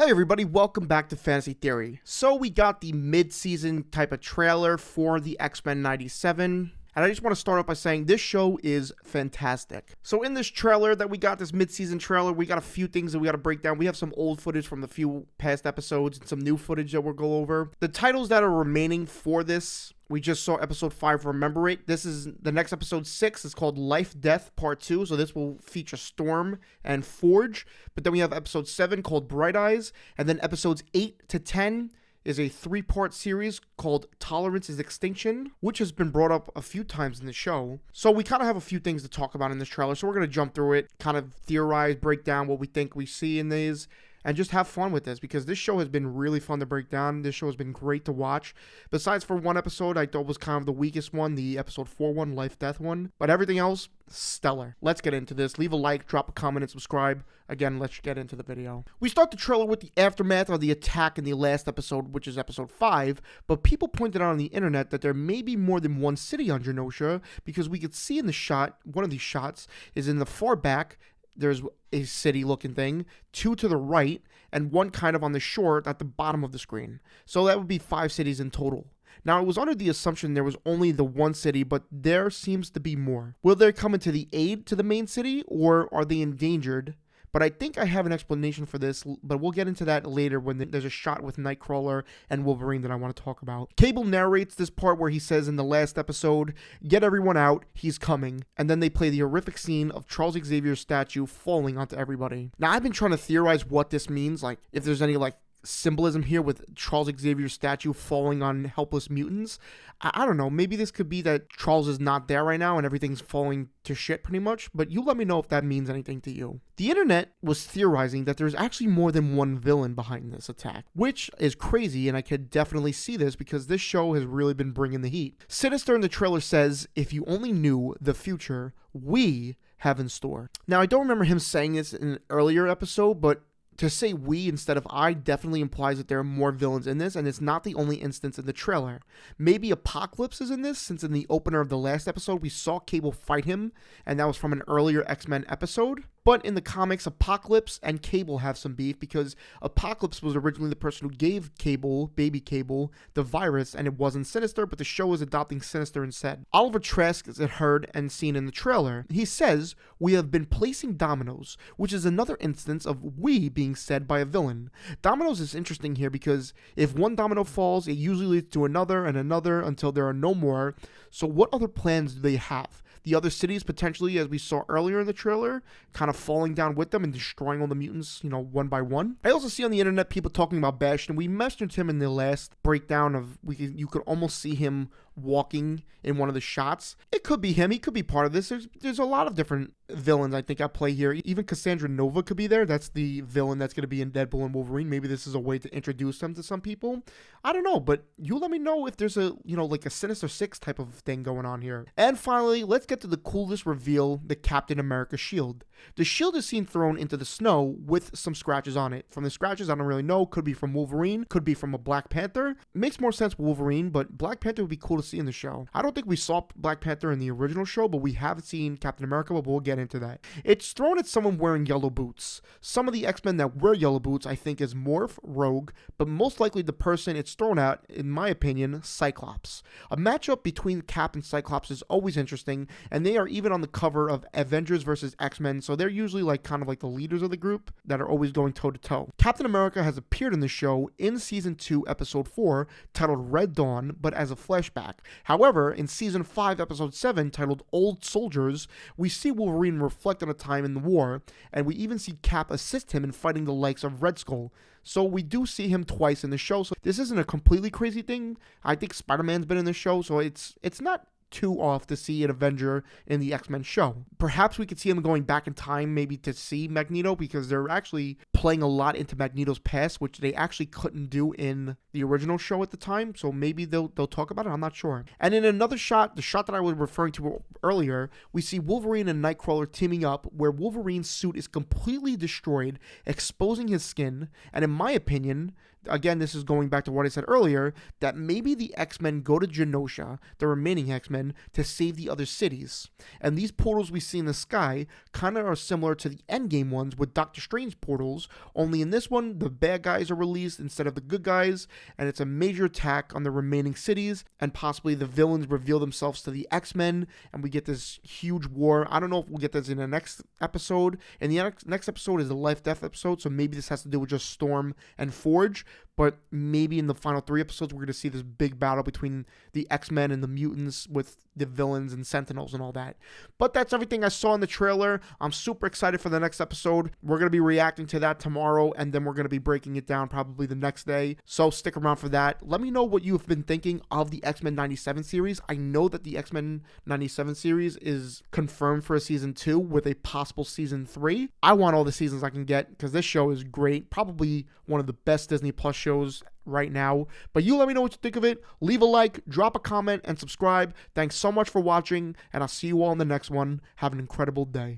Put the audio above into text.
Hi everybody, welcome back to Fantasy Theory. So we got the mid-season type of trailer for the X-Men 97. And I just want to start off by saying this show is fantastic. So in this trailer that we got, this mid-season trailer, we got a few things that we got to break down. We have some old footage from the few past episodes and some new footage that we'll go over. The titles that are remaining for this, we just saw episode 5, Remember It. This is the next episode 6. It's called Life, Death, Part 2. So this will feature Storm and Forge. But then we have episode 7 called Bright Eyes. And then episodes 8 to 10 is a 3-part series called Tolerance is Extinction, which has been brought up a few times in the show. So we kind of have a few things to talk about in this trailer. So we're going to jump through it, kind of theorize, break down what we think we see in these, and just have fun with this, because this show has been really fun to break down. This show has been great to watch. Besides for one episode I thought was kind of the weakest one, the episode 4 one, Life Death one. But everything else, stellar. Let's get into this. Leave a like, drop a comment, and subscribe. Again, let's get into the video. We start the trailer with the aftermath of the attack in the last episode, which is episode 5. But people pointed out on the internet that there may be more than one city on Genosha, because we could see in the shot, one of these shots is in the far back. There's a city looking thing, 2 to the right, and 1 kind of on the shore at the bottom of the screen. So that would be 5 cities in total. Now, it was under the assumption there was only the 1 city, but there seems to be more. Will they come into the aid to the main city, or are they endangered? But I think I have an explanation for this, but we'll get into that later when there's a shot with Nightcrawler and Wolverine that I want to talk about. Cable narrates this part where he says in the last episode, "Get everyone out, he's coming." And then they play the horrific scene of Charles Xavier's statue falling onto everybody. Now, I've been trying to theorize what this means, like if there's any symbolism here with Charles Xavier's statue falling on helpless mutants. I don't know, maybe this could be that Charles is not there right now and everything's falling to shit pretty much, but you let me know if that means anything to you. The internet was theorizing that there's actually more than one villain behind this attack, which is crazy, and I could definitely see this because this show has really been bringing the heat. Sinister in the trailer says, "If you only knew the future we have in store." Now, I don't remember him saying this in an earlier episode, but to say we instead of I definitely implies that there are more villains in this, and it's not the only instance in the trailer. Maybe Apocalypse is in this, since in the opener of the last episode, we saw Cable fight him, and that was from an earlier X-Men episode. But in the comics, Apocalypse and Cable have some beef, because Apocalypse was originally the person who gave Cable, baby Cable, the virus, and it wasn't Sinister, but the show is adopting Sinister instead. Oliver Trask is heard and seen in the trailer. He says, "We have been placing dominoes," which is another instance of we being said by a villain. Dominoes is interesting here because if one domino falls, it usually leads to another and another until there are no more. So what other plans do they have? The other cities potentially, as we saw earlier in the trailer, kind of falling down with them and destroying all the mutants, one by one. I also see on the internet people talking about Bashon. We mentioned him in the last breakdown of you could almost see him walking in one of the shots. It could be him. He could be part of this. There's a lot of different villains I think at play here. Even Cassandra Nova could be there. That's the villain that's going to be in Deadpool and Wolverine. Maybe this is a way to introduce them to some people. I don't know, but you let me know if there's a, like a Sinister Six type of thing going on here. And finally, let's get to the coolest reveal, the Captain America shield. The shield is seen thrown into the snow with some scratches on it. From the scratches, I don't really know. Could be from Wolverine. Could be from a Black Panther. Makes more sense with Wolverine, but Black Panther would be cool to see in the show. I don't think we saw Black Panther in the original show, but we have seen Captain America, but we'll get into that. It's thrown at someone wearing yellow boots. Some of the X-Men that wear yellow boots, I think, is Morph, Rogue, but most likely the person it's thrown at, in my opinion, Cyclops. A matchup between Cap and Cyclops is always interesting, and they are even on the cover of Avengers vs. X-Men, so they're usually kind of like the leaders of the group that are always going toe-to-toe. Captain America has appeared in the show in Season 2, Episode 4, titled Red Dawn, but as a flashback. However, in Season 5, Episode 7, titled Old Soldiers, we see Wolverine reflect on a time in the war, and we even see Cap assist him in fighting the likes of Red Skull. So we do see him twice in the show, so this isn't a completely crazy thing. I think Spider-Man's been in the show, so it's not too off to see an Avenger in the X-Men show. Perhaps we could see him going back in time maybe to see Magneto, because they're actually playing a lot into Magneto's past, which they actually couldn't do in the original show at the time, so maybe they'll talk about it, I'm not sure. And in another shot, the shot that I was referring to earlier, we see Wolverine and Nightcrawler teaming up, where Wolverine's suit is completely destroyed, exposing his skin, and in my opinion, again, this is going back to what I said earlier, that maybe the X-Men go to Genosha, the remaining X-Men, to save the other cities. And these portals we see in the sky kind of are similar to the Endgame ones with Doctor Strange portals, only in this one, the bad guys are released instead of the good guys, and it's a major attack on the remaining cities, and possibly the villains reveal themselves to the X-Men, and we get this huge war. I don't know if we'll get this in the next episode, and the next episode is the Life-Death episode, so maybe this has to do with just Storm and Forge, but maybe in the final 3 episodes we're going to see this big battle between the X-Men and the mutants with the villains and Sentinels and all that. But that's everything I saw in the trailer. I'm super excited for the next episode. We're going to be reacting to that tomorrow, and then we're going to be breaking it down probably the next day, so stick around for that. Let me know what you've been thinking of the X-Men 97 series. I know that the X-Men 97 series is confirmed for a season 2 with a possible season 3. I want all the seasons I can get because this show is great. Probably one of the best Disney Plus shows right now. But you let me know what you think of it. Leave a like, drop a comment, and subscribe. Thanks so much for watching, and I'll see you all in the next one. Have an incredible day.